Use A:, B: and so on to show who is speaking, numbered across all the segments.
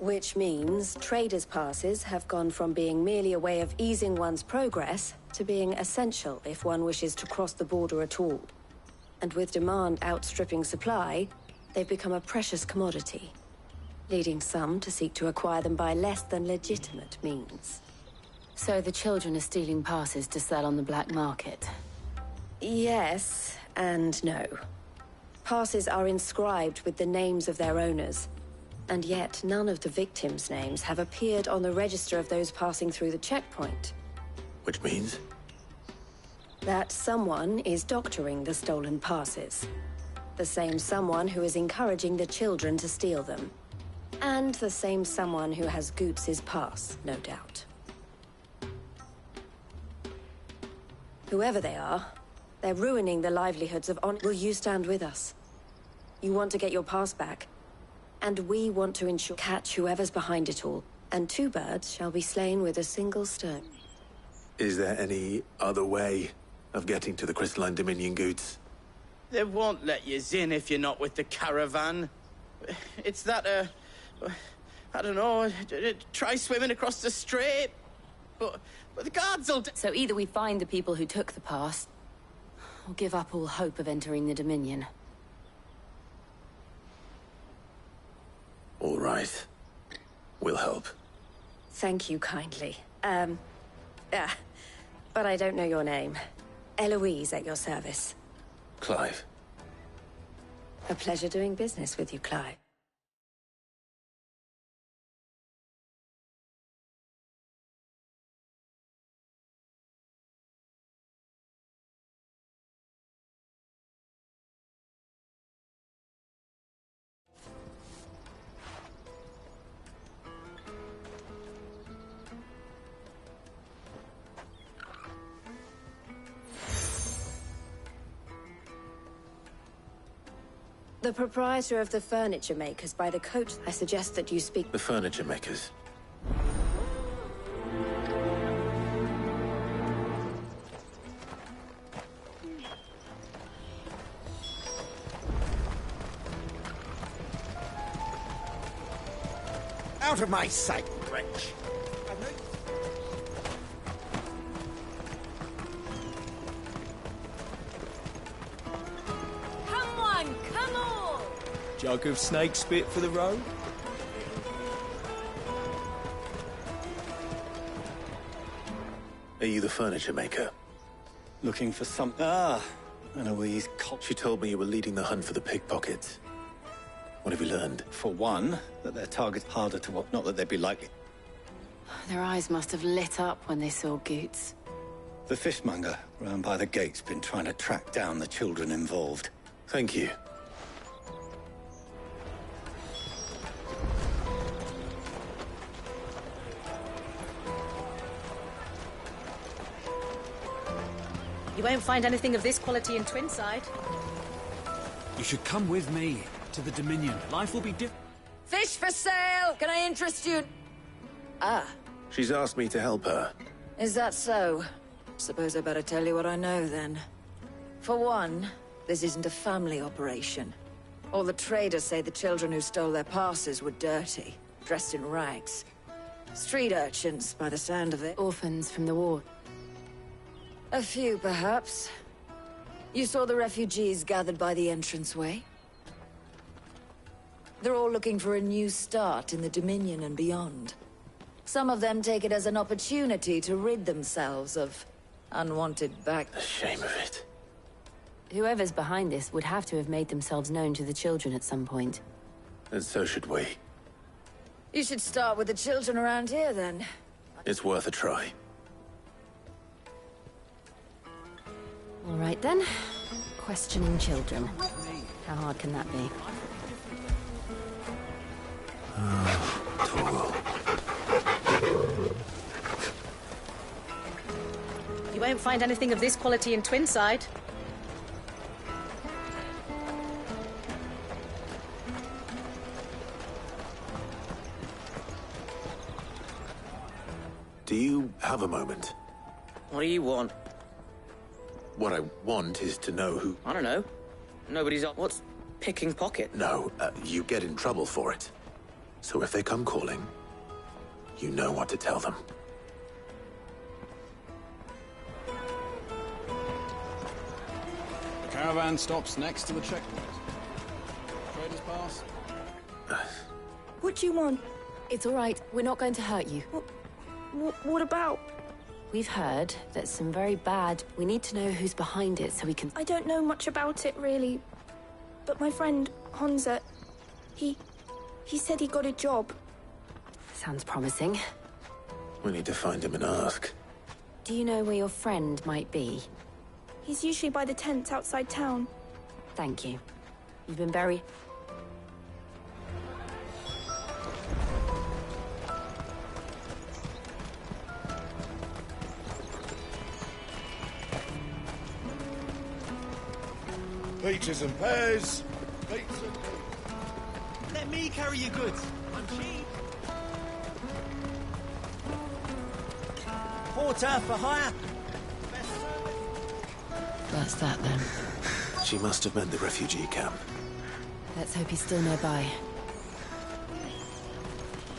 A: Which means traders' passes have gone from being merely a way of easing one's progress to being essential if one wishes to cross the border at all. And with demand outstripping supply, they've become a precious commodity, leading some to seek to acquire them by less than legitimate means.
B: So the children are stealing passes to sell on the black market?
A: Yes, and no. Passes are inscribed with the names of their owners, and yet none of the victims' names have appeared on the register of those passing through the checkpoint.
C: Which means?
A: That someone is doctoring the stolen passes. The same someone who is encouraging the children to steal them. And the same someone who has Goots's pass, no doubt. Whoever they are, they're ruining the livelihoods of Will you stand with us? You want to get your pass back, and we want to ensure catch whoever's behind it all, and two birds shall be slain with a single stone.
C: Is there any other way of getting to the Crystalline Dominion, Goots?
D: They won't let you in if you're not with the caravan. It's that, I don't know, try swimming across the strait, but the guards will...
B: So either we find the people who took the pass, or give up all hope of entering the Dominion.
C: All right. We'll help.
A: Thank you kindly. But I don't know your name. Eloise at your service.
C: Clive.
A: A pleasure doing business with you, Clive. The proprietor of the furniture makers by the coach. I suggest that you speak...
C: The furniture makers.
E: Out of my sight, wretch!
F: Jug of snake spit for the road?
C: Are you the furniture maker?
F: Looking for some... Ah, Eloise.
C: She told me you were leading the hunt for the pickpockets. What have you learned?
F: For one, that their target's harder to watch. Not that they'd be likely.
B: Their eyes must have lit up when they saw Goots.
F: The fishmonger round by the gate's been trying to track down the children involved.
C: Thank you.
G: You won't find anything of this quality in Twinside.
H: You should come with me to the Dominion. Life will be different.
I: Fish for sale! Can I interest you? Ah.
C: She's asked me to help her.
I: Is that so? Suppose I better tell you what I know, then. For one, this isn't a family operation. All the traders say the children who stole their passes were dirty, dressed in rags. Street urchins, by the sound of it.
B: Orphans from the war.
I: A few, perhaps. You saw the refugees gathered by the entranceway? They're all looking for a new start in the Dominion and beyond. Some of them take it as an opportunity to rid themselves of unwanted back...
C: The shame of it.
B: Whoever's behind this would have to have made themselves known to the children at some point.
C: And so should we.
I: You should start with the children around here, then.
C: It's worth a try.
B: All right, then. Questioning children. How hard can that be?
C: Torgal.
G: You won't find anything of this quality in Twinside.
C: Do you have a moment?
D: What do you want?
C: What I want is to know who...
D: I don't know. Nobody's... What's picking pocket?
C: No, you get in trouble for it. So if they come calling, you know what to tell them.
H: The caravan stops next to the checkpoint. Traders pass.
J: What do you want?
B: It's all right. We're not going to hurt you.
J: What about?
B: We've heard that some very bad... We need to know who's behind it so we can...
J: I don't know much about it, really. But my friend, Hansa, he said he got a job.
B: Sounds promising.
C: We need to find him and ask.
B: Do you know where your friend might be?
J: He's usually by the tents outside town.
B: Thank you. You've been very...
E: Peaches and pears. Peaches and pears.
K: Let me carry your goods. I'm cheap. Porter for hire.
B: That's that, then.
C: She must have meant the refugee camp.
B: Let's hope he's still nearby.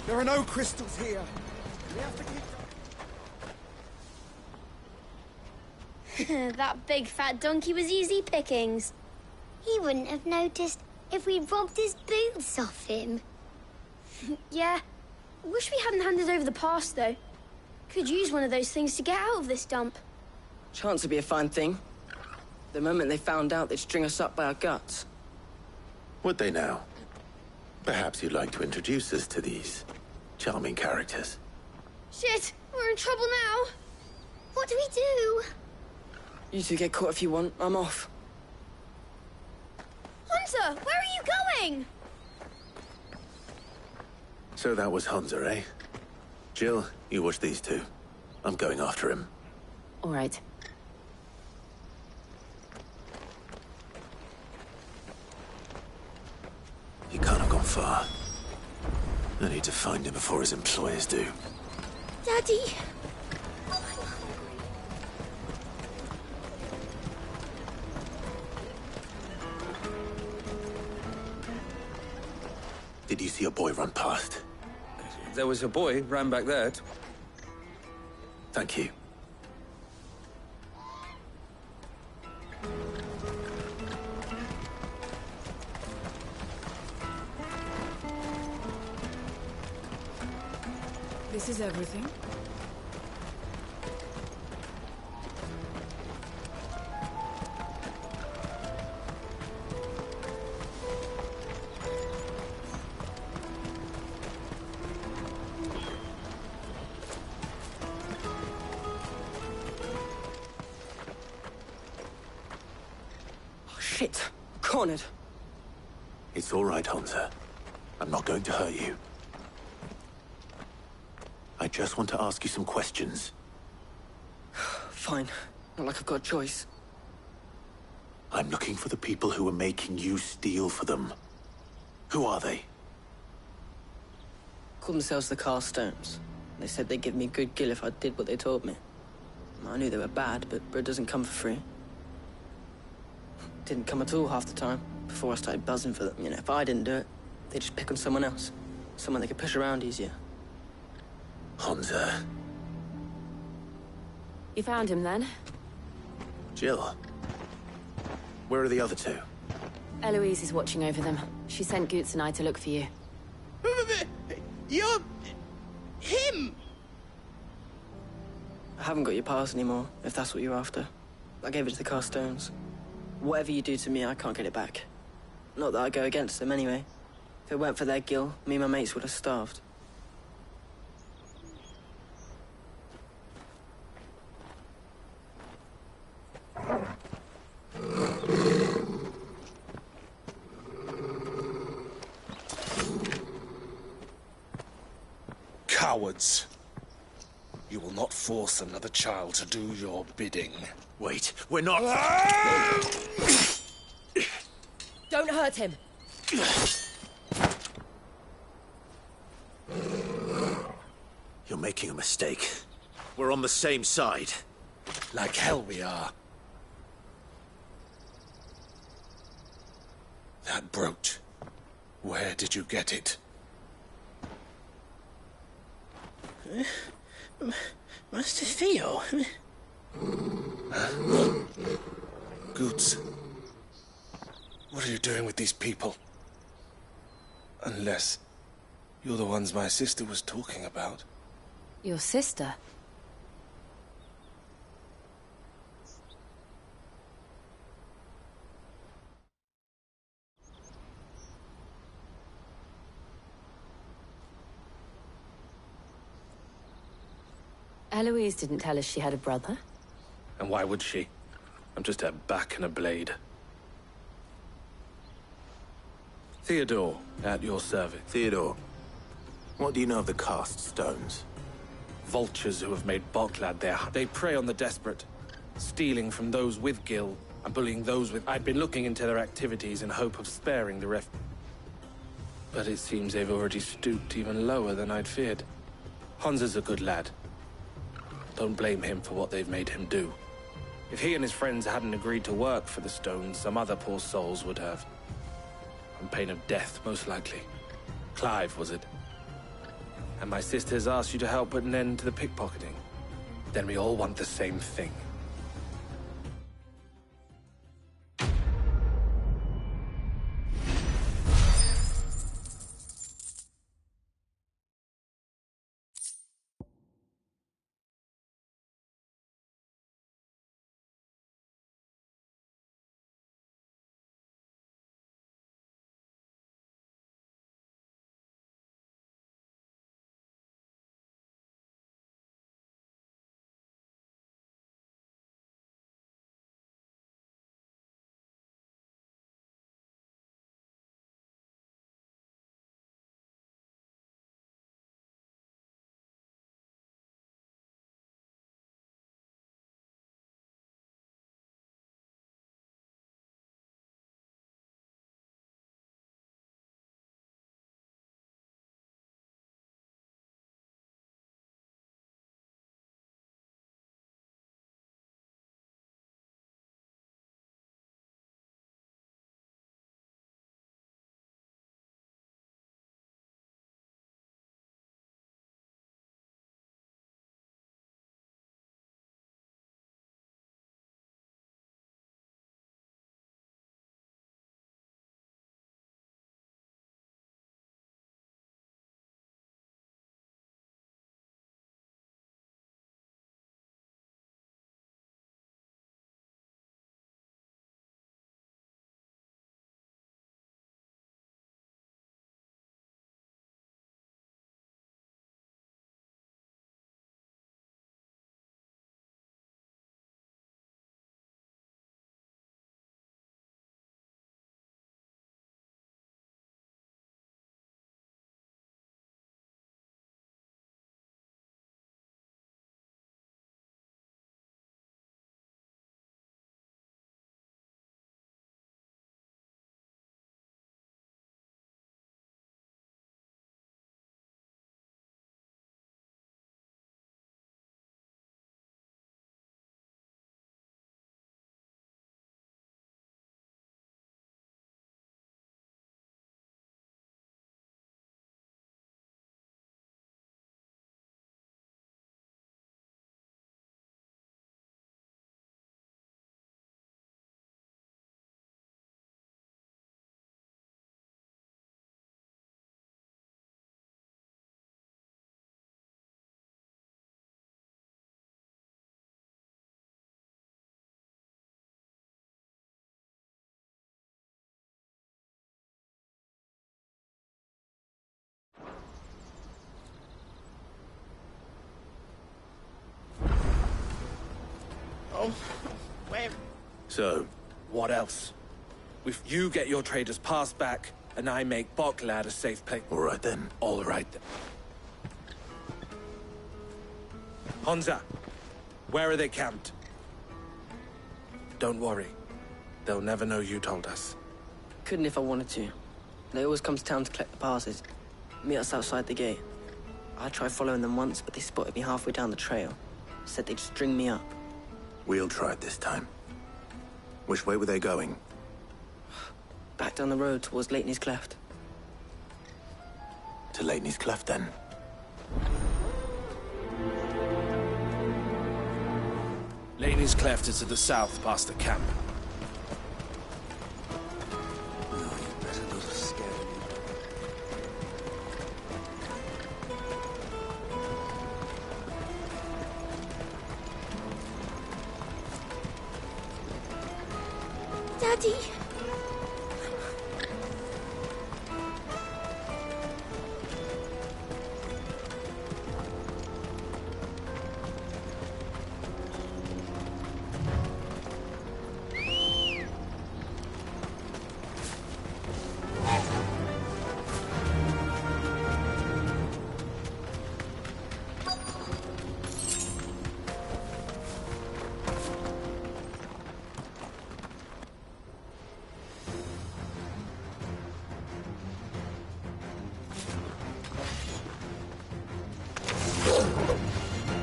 E: There are no crystals here. We have to keep...
L: That big fat donkey was easy pickings. He wouldn't have noticed if we'd robbed his boots off him.
M: Yeah. Wish we hadn't handed over the pass, though. Could use one of those things to get out of this dump.
D: Chance would be a fine thing. The moment they found out, they'd string us up by our guts.
C: Would they now? Perhaps you'd like to introduce us to these charming characters.
M: Shit! We're in trouble now!
L: What do we do?
D: You two get caught if you want. I'm off.
M: Hunter! Where are you going?
C: So that was Hansa, eh? Jill, you watch these two. I'm going after him.
B: All right.
C: He can't have gone far. I need to find him before his employers do.
L: Daddy!
C: Did you see a boy run past?
N: There was a boy ran back there.
C: Thank you.
J: This is everything.
D: Shit. Cornered.
C: It's all right, Hansa. I'm not going to hurt you. I just want to ask you some questions.
D: Fine. Not like I've got a choice.
C: I'm looking for the people who are making you steal for them. Who are they?
D: Called themselves the Carstones. They said they'd give me good gill if I did what they told me. I knew they were bad, but bread doesn't come for free. Didn't come at all half the time, before I started buzzing for them. You know, if I didn't do it, they'd just pick on someone else. Someone they could push around easier.
C: Hansa.
B: You found him, then?
C: Jill. Where are the other two?
B: Eloise is watching over them. She sent Goots and I to look for you.
D: You're... him! I haven't got your pass anymore, if that's what you're after. I gave it to the Carstones. Whatever you do to me, I can't get it back. Not that I go against them, anyway. If it weren't for their gill, me and my mates would have starved.
E: Cowards. You will not force another child to do your bidding.
C: Wait, we're not...
B: Don't hurt him!
C: You're making a mistake. We're on the same side.
E: Like hell we are. That brooch. Where did you get it?
D: Master Theo?
E: Goots. What are you doing with these people? Unless you're the ones my sister was talking about.
B: Your sister? Eloise didn't tell us she had a brother.
E: And why would she? I'm just her back and a blade. Theodore, at your service.
C: Theodore, what do you know of the cast stones?
E: Vultures who have made Boklad they prey on the desperate, stealing from those with Gil and bullying those with... I've been looking into their activities in hope of sparing the ref... But it seems they've already stooped even lower than I'd feared. Hansa's a good lad. Don't blame him for what they've made him do. If he and his friends hadn't agreed to work for the stones, some other poor souls would have. On pain of death, most likely. Clive, was it? And my sisters asked you to help put an end to the pickpocketing. Then we all want the same thing.
D: Oh, where?
E: So, what else? If you get your trader's pass back, and I make Boklad a safe place...
C: All right, then.
E: All right, then. Hansa, where are they camped? Don't worry. They'll never know you told us.
O: Couldn't if I wanted to. They always come to town to collect the passes. Meet us outside the gate. I tried following them once, but they spotted me halfway down the trail. Said they'd string me up.
C: We'll try it this time. Which way were they going?
O: Back down the road towards Leitney's Cleft.
C: To Leitney's Cleft, then?
E: Laney's Cleft is to the south, past the camp.
F: No, you better not have scared me.
J: Daddy!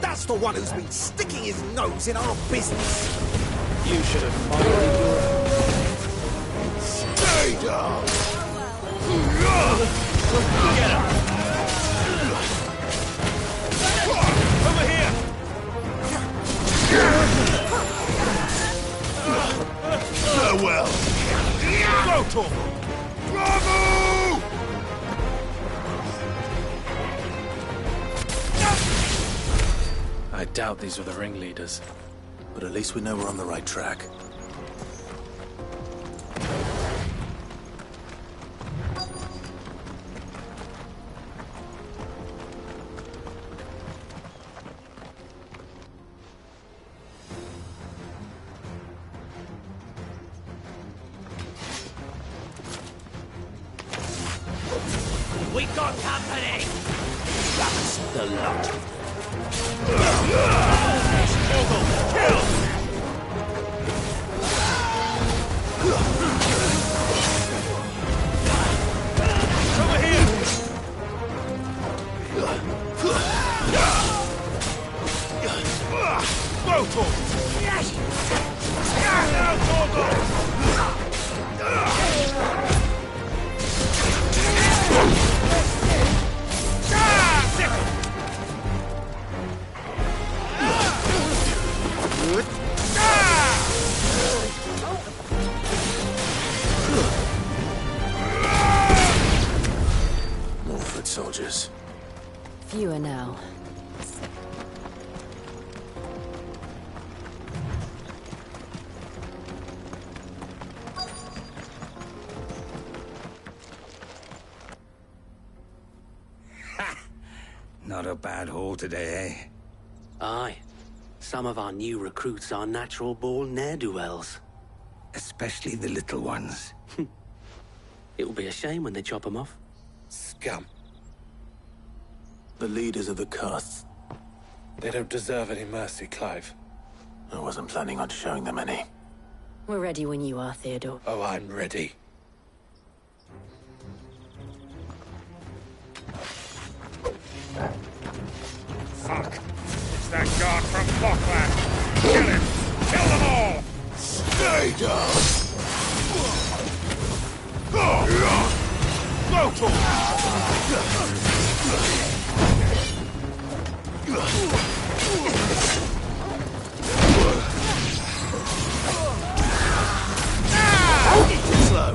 K: That's the one who's been sticking his nose in our business.
E: You should have minded your...
K: Stay down!
E: Get him!
K: Over here! Farewell! Go, Torval! Bravo!
E: I doubt these were the ringleaders.
C: But at least we know we're on the right track.
K: We got company! That's the lot. Kill! Over here! Go, Torval! Now, Torval!
C: More foot soldiers.
B: Fewer now.
F: Not a bad haul today, eh?
P: Aye. Some of our new recruits are natural-born ne'er-do-wells.
F: Especially the little ones.
P: It'll be a shame when they chop them off.
F: Scum.
C: The leaders of the castes.
E: They don't deserve any mercy, Clive.
C: I wasn't planning on showing them any.
B: We're ready when you are, Theodore.
E: Oh, I'm ready.
K: Fuck! It's that guard from Falkland! Kill him! Kill them all! Stay down! Go to
C: Slow.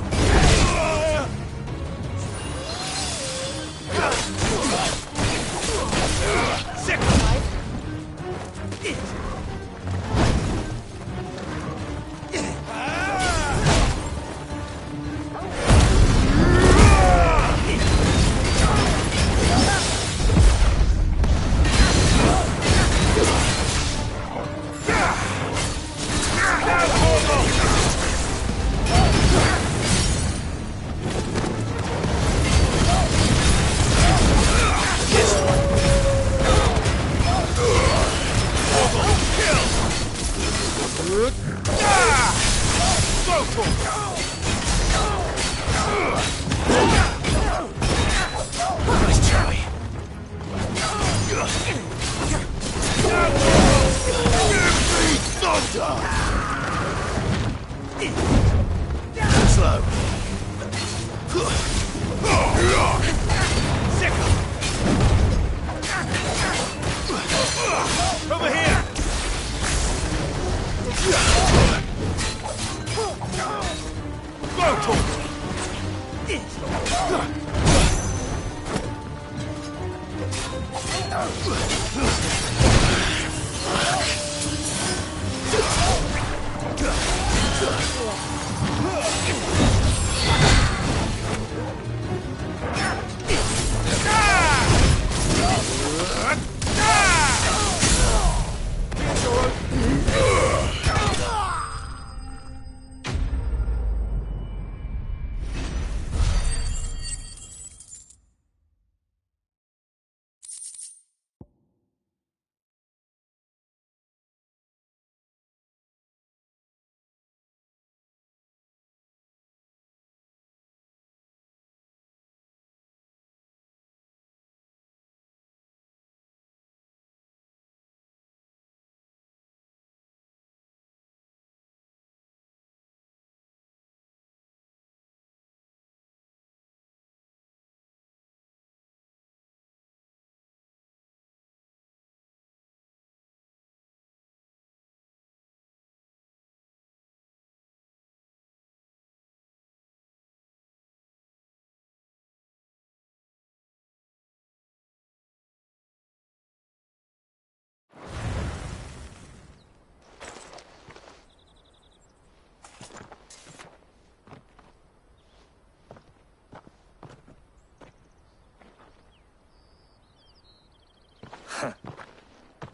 K: Nice try.
C: Slow.
K: Over here!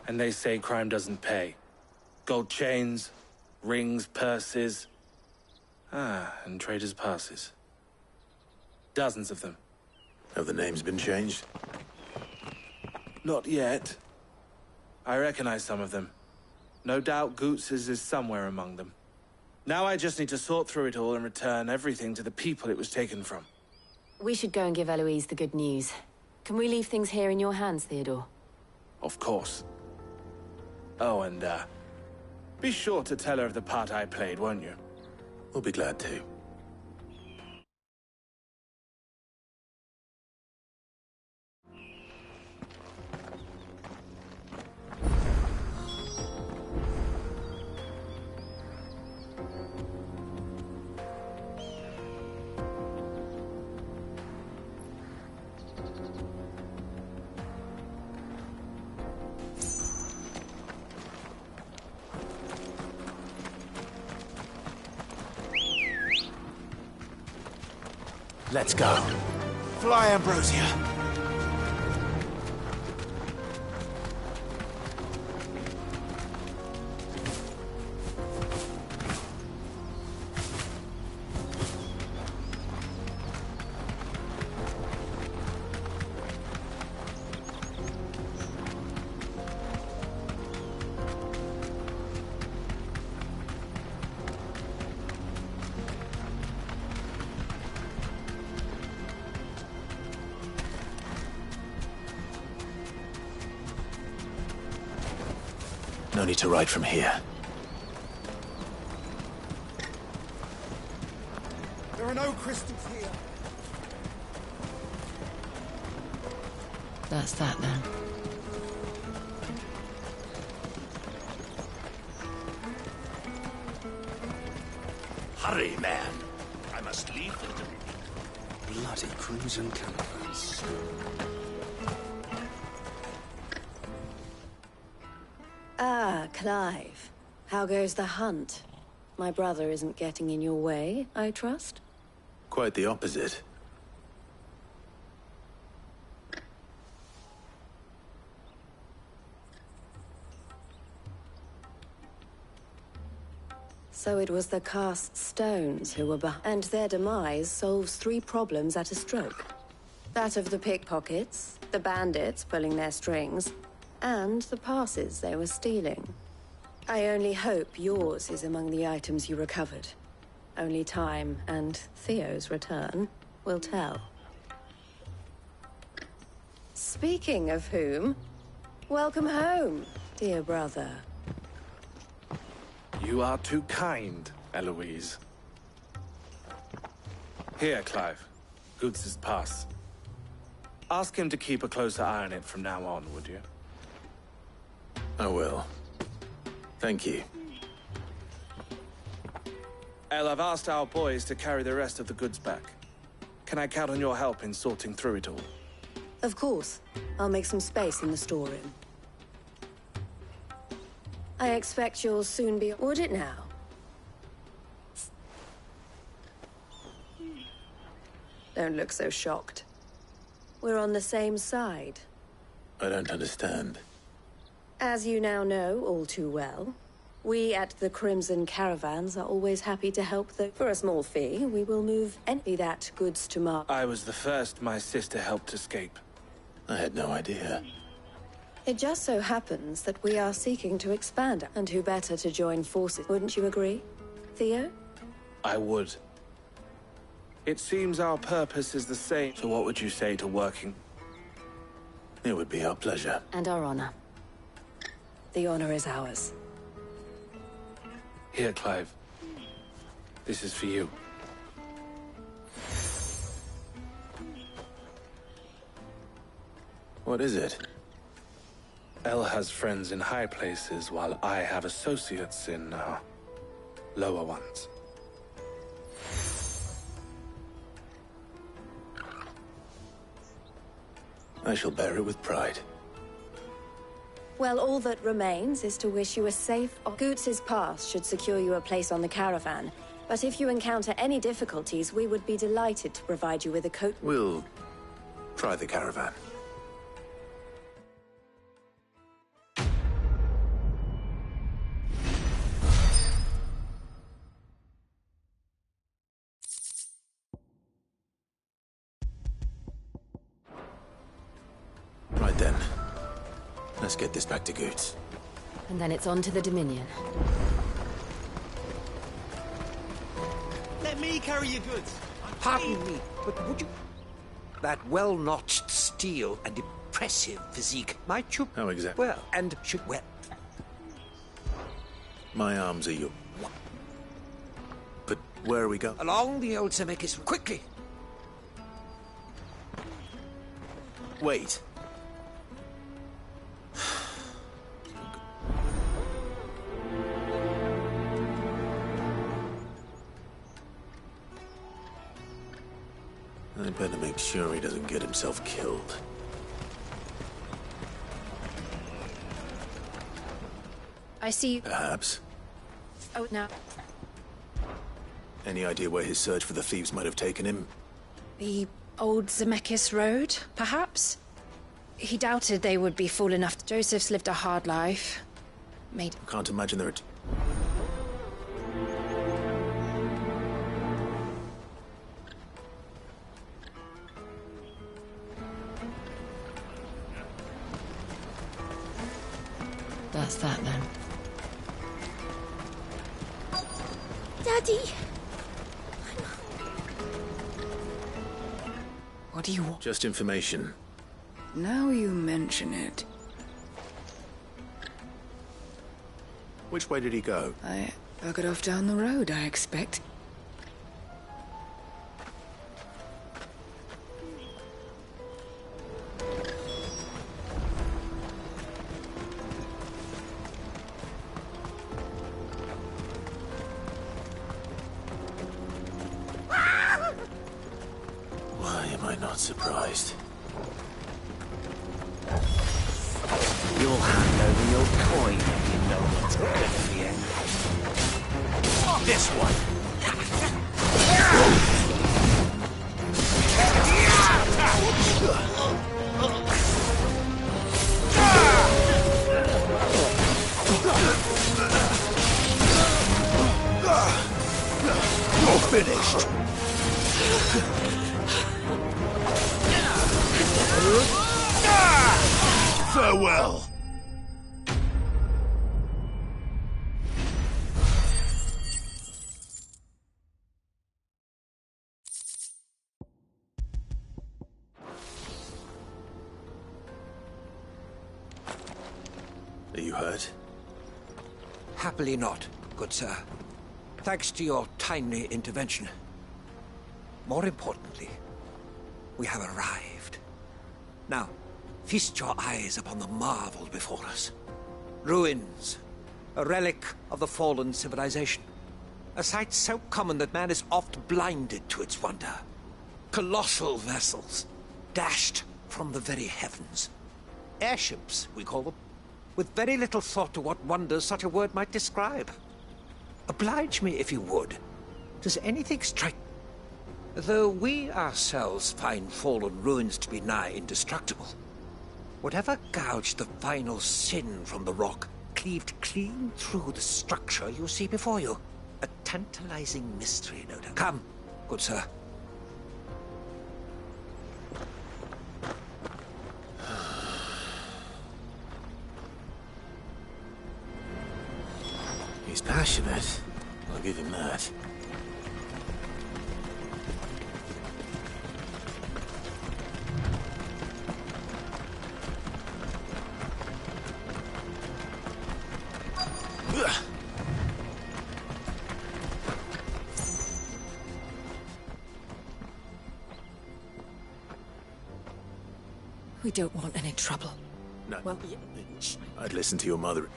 E: And they say crime doesn't pay. Gold chains, rings, purses. And traders' passes. Dozens of them.
C: Have the names been changed?
E: Not yet. I recognize some of them. No doubt Goots's is somewhere among them. Now I just need to sort through it all and return everything to the people it was taken from.
B: We should go and give Eloise the good news. Can we leave things here in your hands, Theodore?
E: Of course. Oh, and, be sure to tell her of the part I played, won't you?
C: We'll be glad to.
Q: Let's go. Fly, Ambrosia. No need to ride from here.
K: There are no crystals here.
B: That's that then.
Q: Hurry, man. I must leave the Dominion.
P: Bloody crimson caravans.
A: Ah, Clive. How goes the hunt? My brother isn't getting in your way, I trust?
C: Quite the opposite.
A: So it was the cast stones who were behind, and their demise solves 3 problems at a stroke. That of the pickpockets, the bandits pulling their strings, and the passes they were stealing. I only hope yours is among the items you recovered. Only time and Theo's return will tell. Speaking of whom, welcome home, dear brother.
E: You are too kind, Eloise. Here, Clive. Goots's pass. Ask him to keep a closer eye on it from now on, would you?
C: I will. Thank you.
E: El, I've asked our boys to carry the rest of the goods back. Can I count on your help in sorting through it all?
A: Of course. I'll make some space in the storeroom. I expect you'll soon be... Would it now? Don't look so shocked. We're on the same side.
C: I don't understand.
A: As you now know all too well, we at the Crimson Caravans are always happy to help for a small fee, we will move any that goods to market.
E: I was the first my sister helped escape.
C: I had no idea.
A: It just so happens that we are seeking to expand, and who better to join forces, wouldn't you agree, Theo?
E: I would. It seems our purpose is the same, so what would you say to working?
C: It would be our pleasure.
B: And our honor.
A: The honor is ours.
E: Here, Clive. This is for you.
C: What is it?
E: Elle has friends in high places, while I have associates in, lower ones.
C: I shall bear it with pride.
A: Well, all that remains is to wish you a safe... Goots's pass should secure you a place on the caravan. But if you encounter any difficulties, we would be delighted to provide you with a coat...
C: We'll try the caravan. Right then. Let's get this back to Goots.
B: And then it's on to the Dominion.
R: Let me carry your goods. Pardon me, but would you... That well-notched steel and impressive physique, might you...
C: How exactly?
R: Well, and should... Well...
C: My arms are you. But where are we going?
R: Along the old Zemeckis... Quickly!
C: Wait. I better make sure he doesn't get himself killed.
G: I see.
C: Perhaps.
G: Oh, now.
C: Any idea where his search for the thieves might have taken him?
G: The old Zemeckis Road, perhaps? He doubted they would be fool enough. Joseph's lived a hard life. Made...
C: Can't imagine they're...
B: That's that, then.
J: Daddy!
I: What do you want?
C: Just information.
I: Now you mention it.
C: Which way did he go?
I: I buggered off down the road, I expect.
C: Why am I not surprised?
R: You'll hand over your coin if you know what's good for you. This one.
Q: You're finished. Farewell.
C: Are you hurt?
R: Happily not, good sir. Thanks to your timely intervention. More importantly, we have arrived. Now, feast your eyes upon the marvel before us. Ruins, a relic of the fallen civilization. A sight so common that man is oft blinded to its wonder. Colossal vessels, dashed from the very heavens. Airships, we call them, with very little thought to what wonders such a word might describe. Oblige me if you would. Does anything strike... Though we ourselves find fallen ruins to be nigh indestructible, whatever gouged the final sin from the rock cleaved clean through the structure you see before you. A tantalizing mystery, no doubt. Come, good sir.
C: He's passionate. I'll give him that.
I: We don't want any trouble.
C: No.
I: Well,
C: I'd listen to your mother.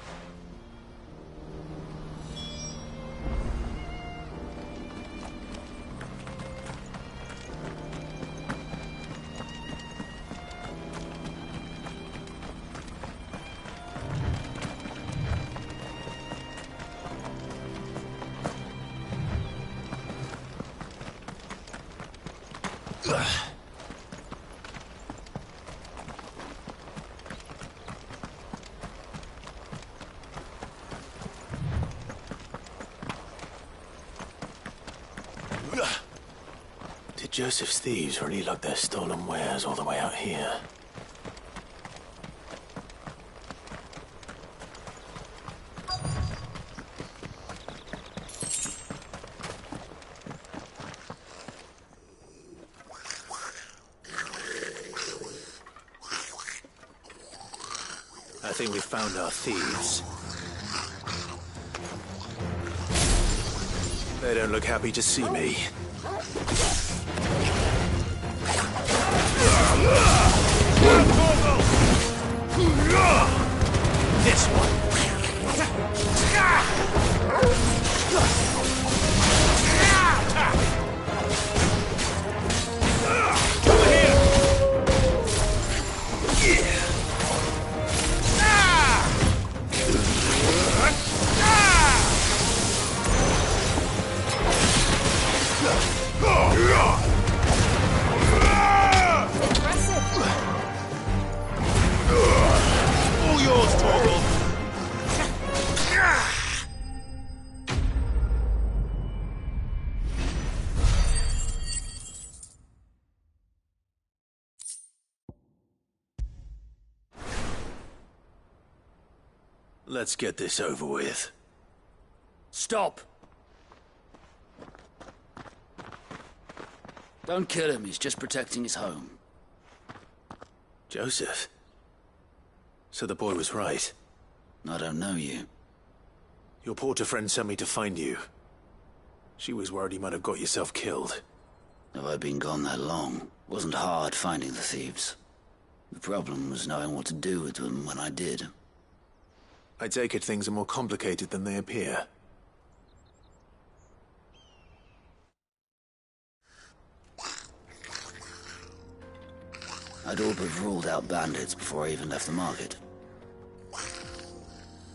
C: Did Joseph's thieves really lug their stolen wares all the way out here? I think we found our thieves. They don't look happy to see me. This one. Let's get this over with.
S: Stop! Don't kill him, he's just protecting his home.
C: Joseph? So the boy was right.
S: I don't know you.
C: Your porter friend sent me to find you. She was worried you might have got yourself killed.
S: Have I been gone that long? Wasn't hard finding the thieves. The problem was knowing what to do with them when I did.
C: I take it things are more complicated than they appear.
S: I'd all but ruled out bandits before I even left the market.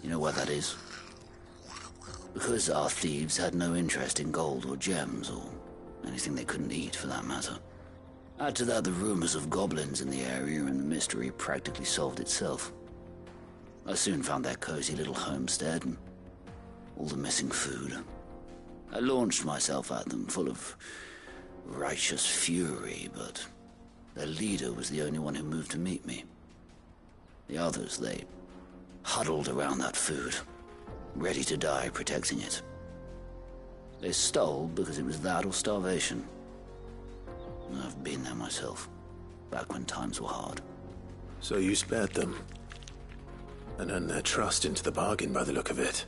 S: You know why that is? Because our thieves had no interest in gold or gems, or anything they couldn't eat for that matter. Add to that the rumors of goblins in the area, and the mystery practically solved itself. I soon found their cozy little homestead and all the missing food. I launched myself at them, full of righteous fury, but their leader was the only one who moved to meet me. The others, they huddled around that food, ready to die protecting it. They stole because it was that or starvation. I've been there myself, back when times were hard.
C: So you spared them? And earned their trust into the bargain by the look of it.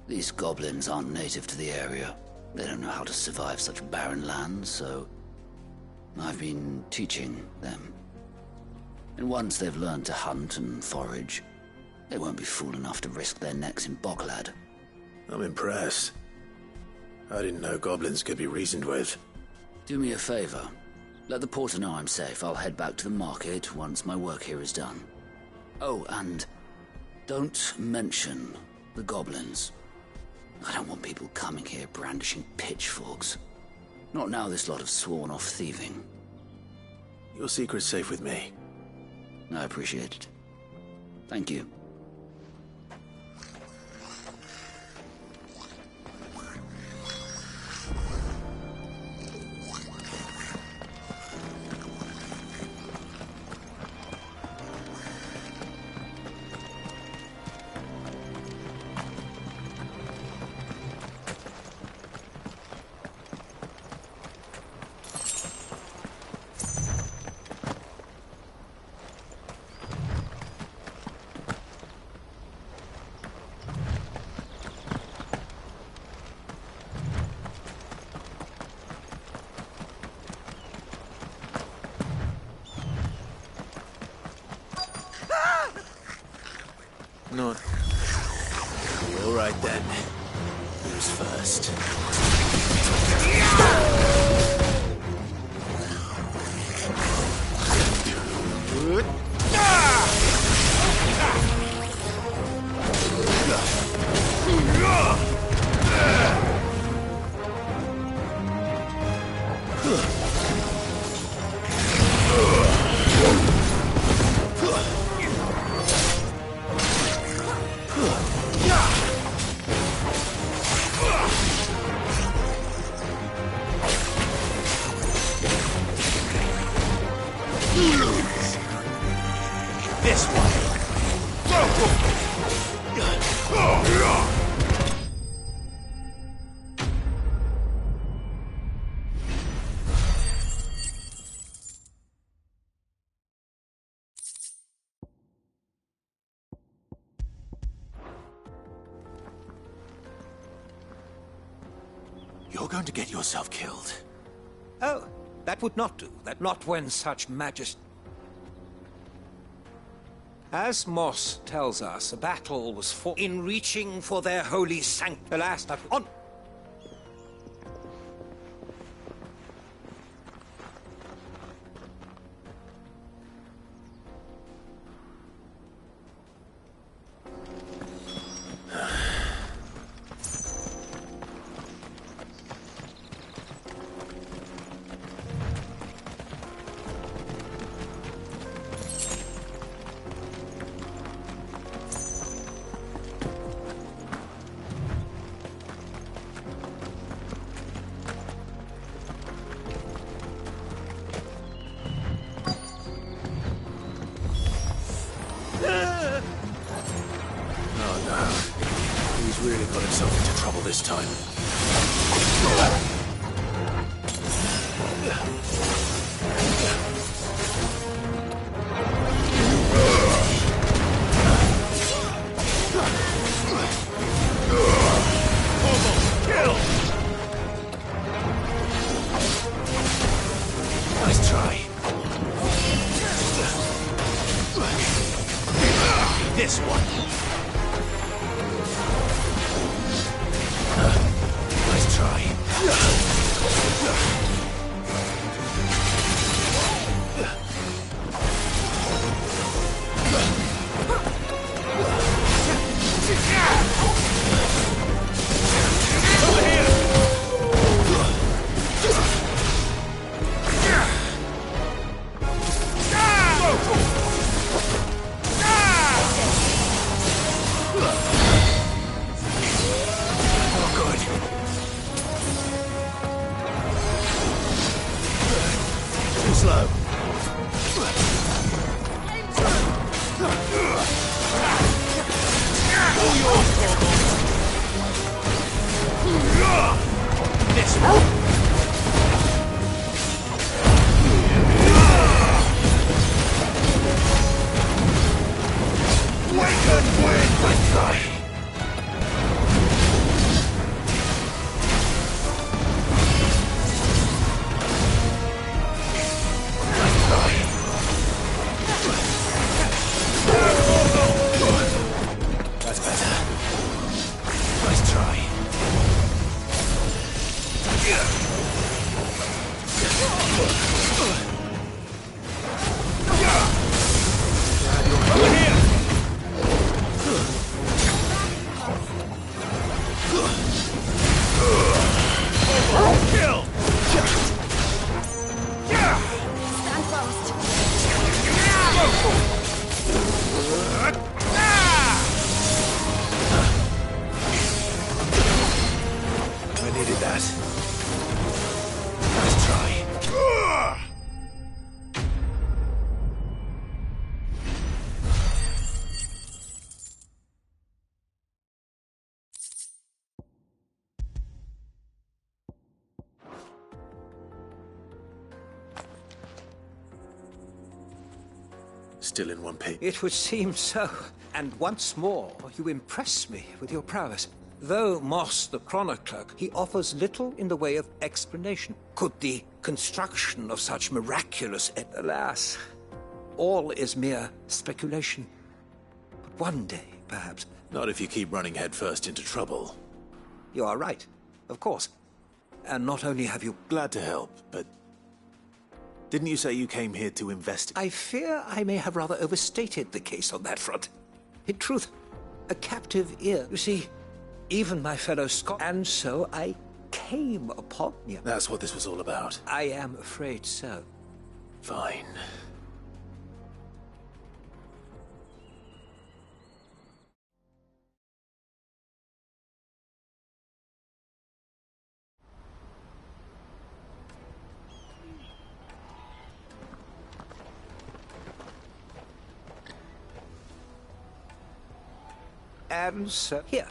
S: These goblins aren't native to the area. They don't know how to survive such barren lands, so I've been teaching them. And once they've learned to hunt and forage, they won't be fool enough to risk their necks in Boklad.
C: I'm impressed. I didn't know goblins could be reasoned with.
S: Do me a favor. Let the porter know I'm safe. I'll head back to the market once my work here is done. Oh, and don't mention the goblins. I don't want people coming here brandishing pitchforks. Not now this lot have sworn off thieving.
Q: Your secret's safe with me.
S: I appreciate it. Thank you.
Q: Not. All right then. Who's first? This one. You're going to get yourself killed.
R: Oh, that would not do. That not when such majesty. As Moss tells us, a battle was fought in reaching for their holy sanctum. Alas, on.
Q: Really got himself into trouble this time. Kill! Nice try. This one. Nice try. Slow. This one. Wake and win. Let's try. That's better. Nice try.
C: still in one piece.
R: It would seem so. And once more, you impress me with your prowess. Though Moss the chronicler, he offers little in the way of explanation. Could the construction of such miraculous... Alas, all is mere speculation. But one day, perhaps...
C: Not if you keep running headfirst into trouble.
R: You are right, of course. And not only have you...
Q: Glad to help, but... Didn't you say you came here to investigate?
R: I fear I may have rather overstated the case on that front. In truth, a captive ear. You see, even my fellow Scot... And so I came upon you.
Q: That's what this was all about.
R: I am afraid so.
C: Fine.
R: And so, here.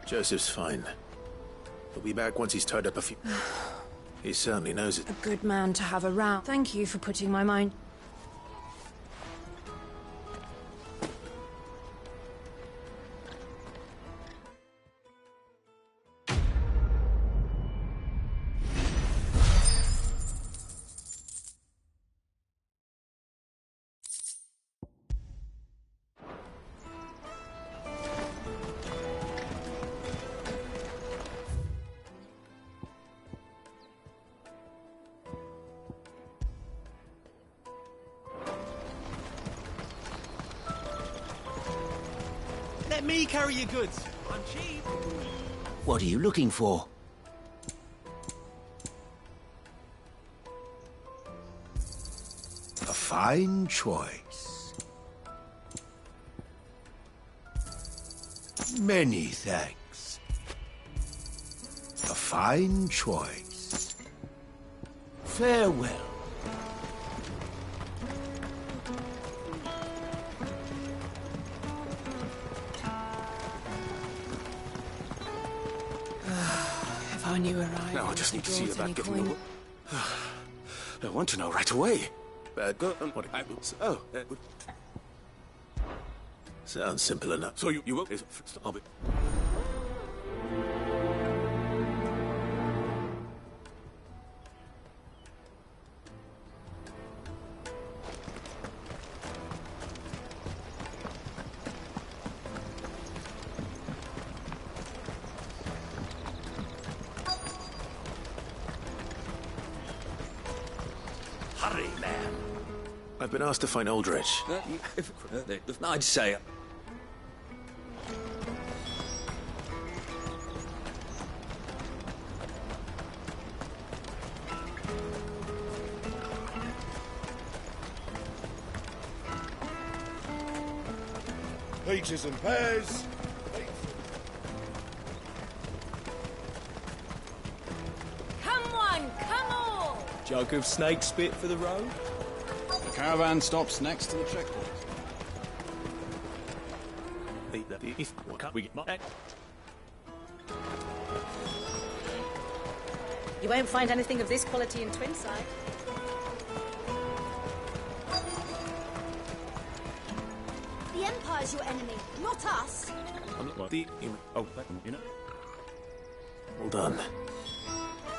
C: Joseph's fine. He'll be back once he's tied up a few... He certainly knows it.
G: A good man to have around. Thank you for putting my mind...
H: Let me carry your goods. I'm cheap.
S: What are you looking for?
K: A fine choice. Many thanks. A fine choice. Farewell.
G: If I knew where I...
Q: No, I just need to see you
G: brought
Q: back
G: any
Q: getting
G: coin.
Q: the... I want to know right away.
C: Sounds simple enough.
Q: So you will... I'll be...
K: Hurry, man.
C: I've been asked to find Aldrich.
F: I'd say...
K: Peaches and pears.
T: Come on, come on!
H: Jug of snake spit for the road?
U: The caravan stops next to the checkpoint.
T: You won't find anything of this quality in Twinside.
L: The Empire's your enemy, not us.
C: Well done.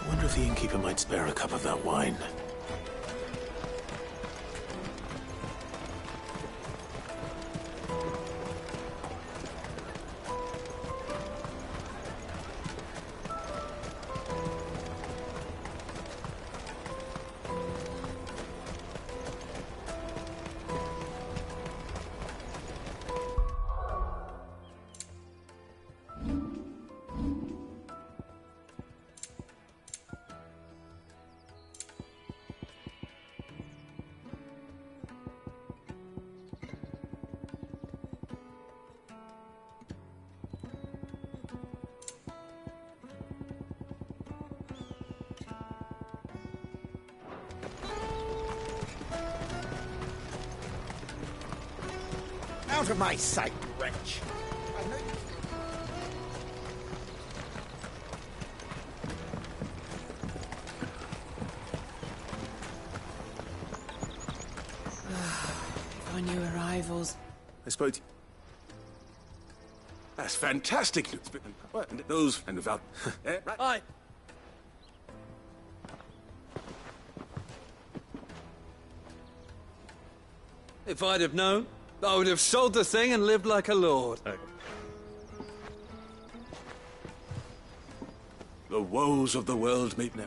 C: I wonder if the innkeeper might spare a cup of that wine.
K: out of my sight, wretch!
G: If I knew arrivals.
Q: I spoke to... That's fantastic news. Well, and those and without... Right.
O: Aye. If I'd have known, I would have sold the thing and lived like a lord.
Q: The woes of the world meet now.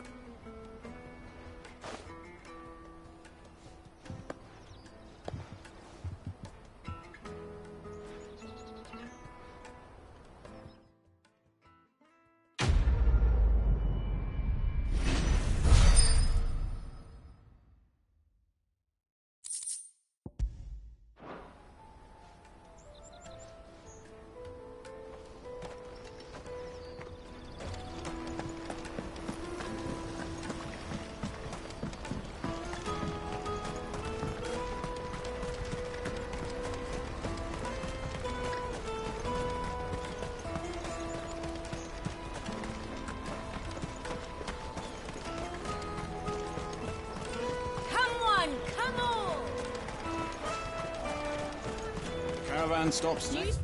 U: Caravan stops next.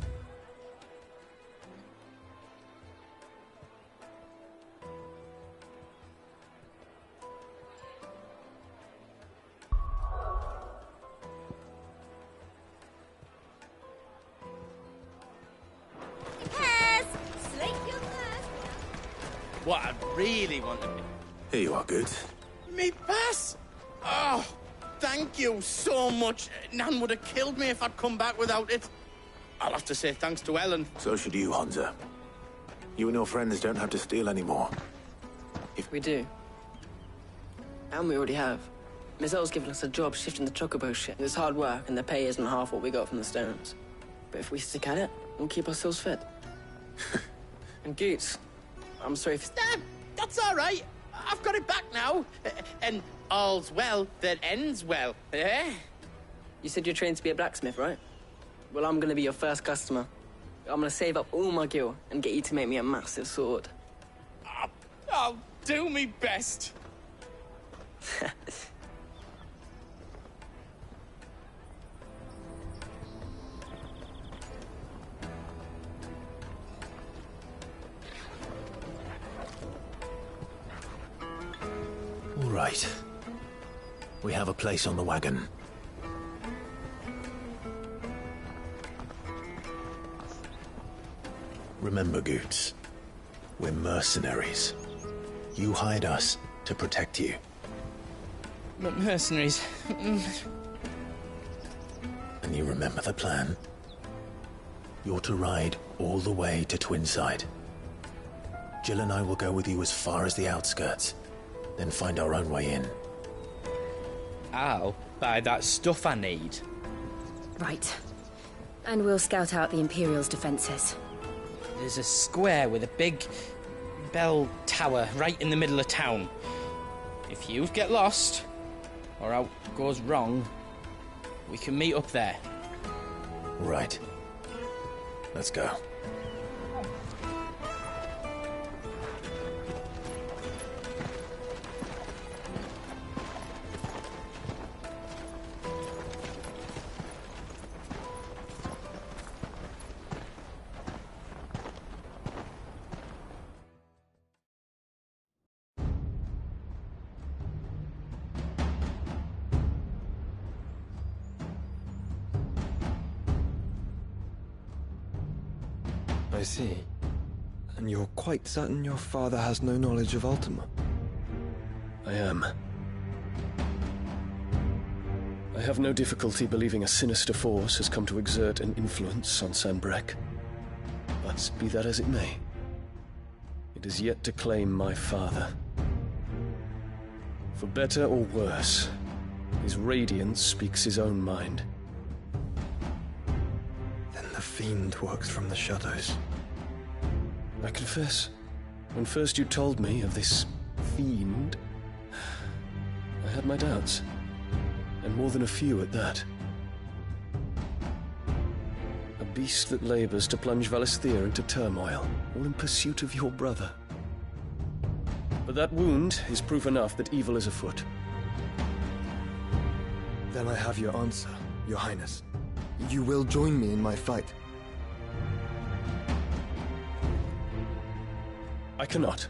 D: What I really want to be.
C: Here you are, good.
D: Me pass! Oh, thank you so much. Nan would have killed me if I'd come back without it. I'll have to say thanks to Ellen.
C: So should you, Honza. You and your friends don't have to steal anymore.
O: If we do. And we already have. Miss Elle's given us a job shifting the chocobo shit. It's hard work, and the pay isn't half what we got from the stones. But if we stick at it, we'll keep ourselves fed. And Goots, I'm sorry for...
D: That's all right. I've got it back now. And all's well that ends well, eh?
O: You said you're trained to be a blacksmith, right? Well, I'm gonna be your first customer. I'm gonna save up all my gil and get you to make me a massive sword.
D: I'll do me best.
C: All right. We have a place on the wagon. Remember, Goots, we're mercenaries. You hired us to protect you.
D: But mercenaries...
C: And you remember the plan? You're to ride all the way to Twinside. Jill and I will go with you as far as the outskirts, then find our own way in.
D: I'll buy that stuff I need.
B: Right. And we'll scout out the Imperial's defenses.
D: There's a square with a big bell tower right in the middle of town. If you get lost, or out goes wrong, we can meet up there.
C: Right. Let's go.
M: I see. And you're quite certain your father has no knowledge of Ultima?
V: I am. I have no difficulty believing a sinister force has come to exert an influence on Sanbreque. But be that as it may, it is yet to claim my father. For better or worse, his radiance speaks his own mind.
M: Then the fiend works from the shadows.
V: I confess, when first you told me of this fiend, I had my doubts, and more than a few at that. A beast that labors to plunge Valisthea into turmoil, all in pursuit of your brother. But that wound is proof enough that evil is afoot.
M: Then I have your answer, Your Highness. You will join me in my fight.
V: I cannot.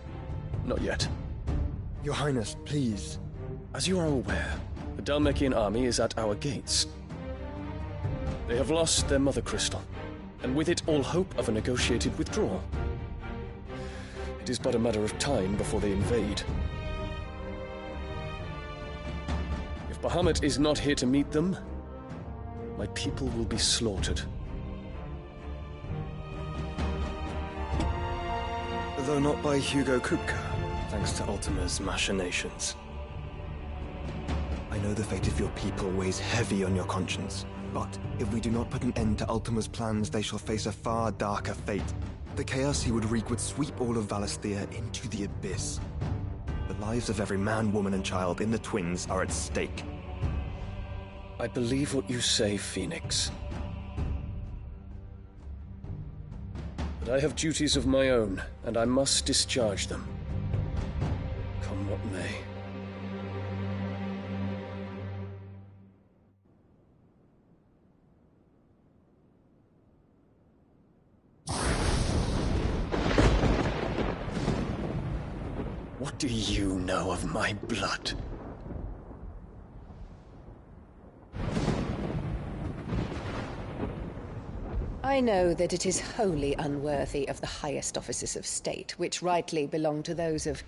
V: Not yet.
M: Your Highness, please.
V: As you are aware, the Dhalmekian army is at our gates. They have lost their mother crystal, and with it all hope of a negotiated withdrawal. It is but a matter of time before they invade. If Bahamut is not here to meet them, my people will be slaughtered.
M: Though not by Hugo Kupka, thanks to Ultima's machinations. I know the fate of your people weighs heavy on your conscience, but if we do not put an end to Ultima's plans, they shall face a far darker fate. The chaos he would wreak would sweep all of Valisthea into the abyss. The lives of every man, woman, and child in the Twins are at stake.
V: I believe what you say, Phoenix. But I have duties of my own, and I must discharge them. Come what may. What do you know of my blood?
N: I know that it is wholly unworthy of the highest offices of state, which rightly belong to those of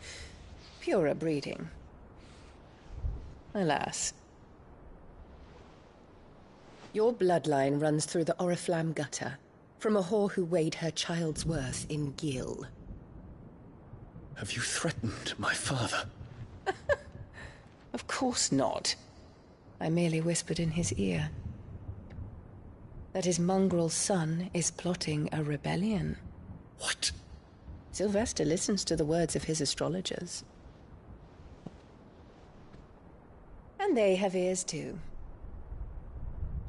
N: purer breeding. Alas. Your bloodline runs through the Oriflamme gutter, from a whore who weighed her child's worth in gill.
V: Have you threatened my father?
N: Of course not. I merely whispered in his ear that his mongrel son is plotting a rebellion.
V: What?
N: Sylvester listens to the words of his astrologers. And they have ears too.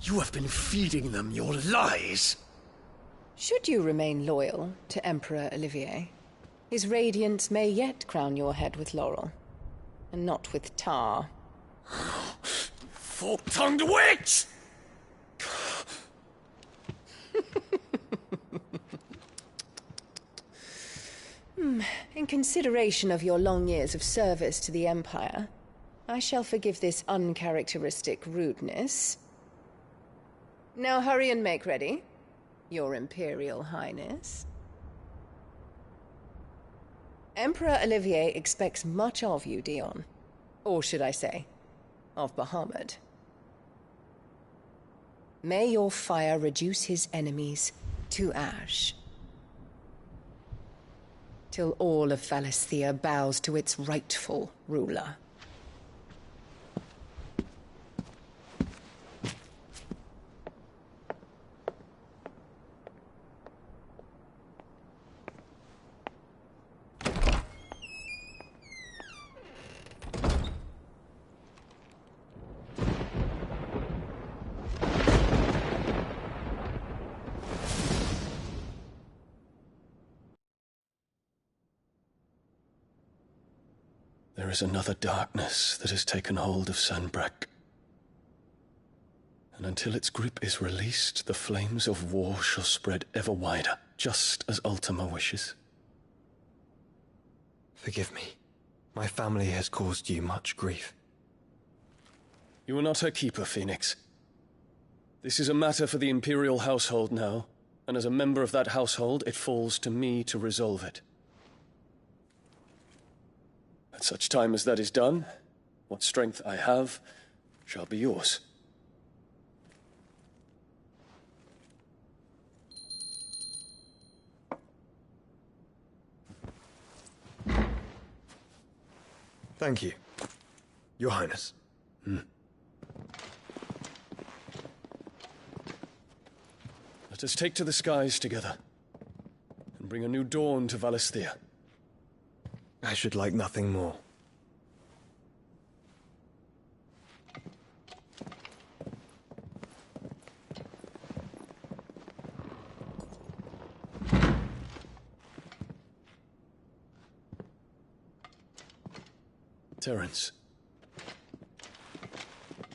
V: You have been feeding them your lies!
N: Should you remain loyal to Emperor Olivier, his radiance may yet crown your head with laurel, and not with tar.
V: Fork-tongued witch!
N: In consideration of your long years of service to the Empire, I shall forgive this uncharacteristic rudeness. Now hurry and make ready, Your Imperial Highness. Emperor Olivier expects much of you, Dion. Or should I say, of Bahamut. May your fire reduce his enemies to ash, till all of Valisthea bows to its rightful ruler.
V: There is another darkness that has taken hold of Sanbreque. And until its grip is released, the flames of war shall spread ever wider, just as Ultima wishes.
M: Forgive me. My family has caused you much grief.
V: You are not her keeper, Phoenix. This is a matter for the Imperial household now, and as a member of that household, it falls to me to resolve it. At such time as that is done, what strength I have shall be yours.
M: Thank you, Your Highness.
V: Let us take to the skies together, and bring a new dawn to Valisthea.
M: I should like nothing more.
V: Terence.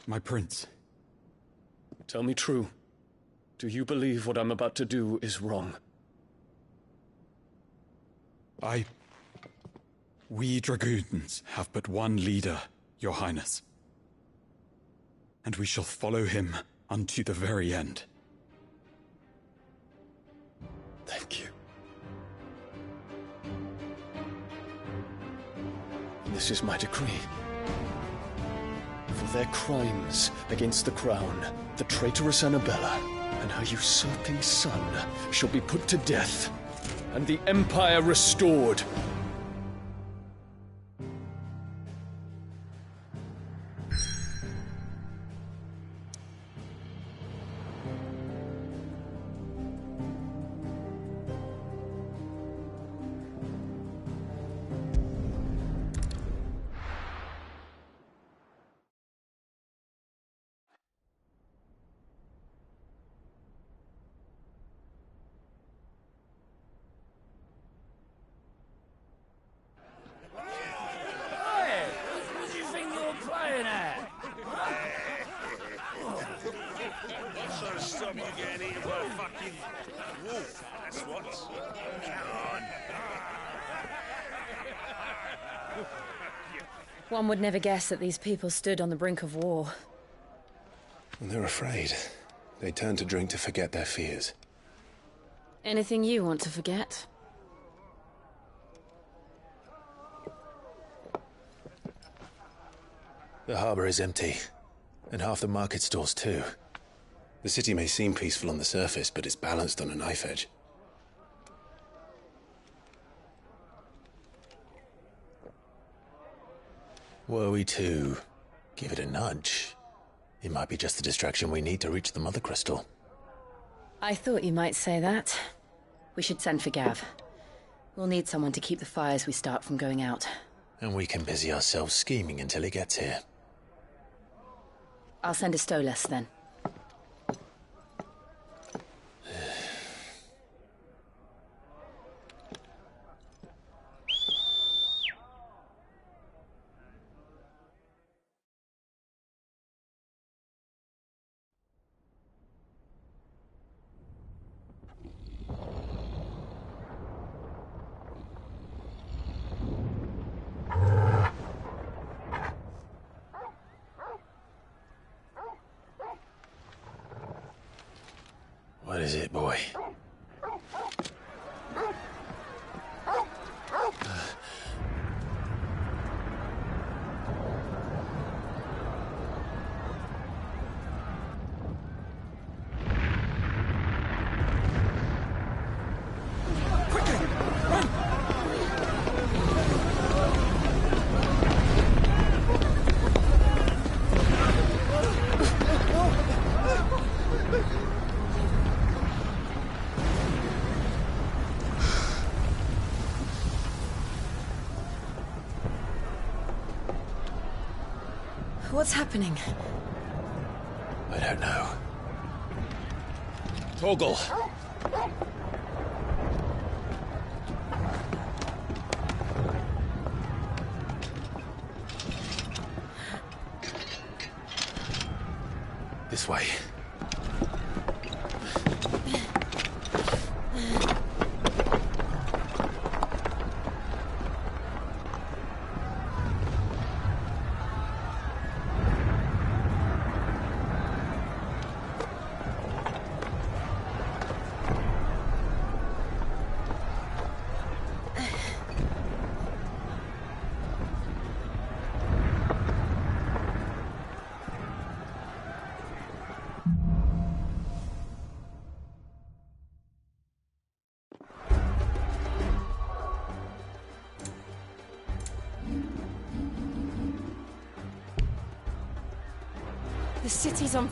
E: My prince.
V: Tell me true. Do you believe what I'm about to do is wrong?
E: We dragoons have but one leader, Your Highness. And we shall follow him unto the very end.
V: Thank you. This is my decree. For their crimes against the crown, the traitorous Annabella and her usurping son shall be put to death, and the Empire restored.
B: One would never guess that these people stood on the brink of war.
C: They're afraid. They turn to drink to forget their fears.
B: Anything you want to forget?
C: The harbor is empty, and half the market stalls too. The city may seem peaceful on the surface, but it's balanced on a knife edge. Were we to give it a nudge, it might be just the distraction we need to reach the Mother Crystal.
B: I thought you might say that. We should send for Gav. We'll need someone to keep the fires we start from going out.
C: And we can busy ourselves scheming until he gets here.
B: I'll send a Stolas then.
C: What is it, boy?
B: What's happening?
C: I don't know. Torgal! This way.
B: The city's on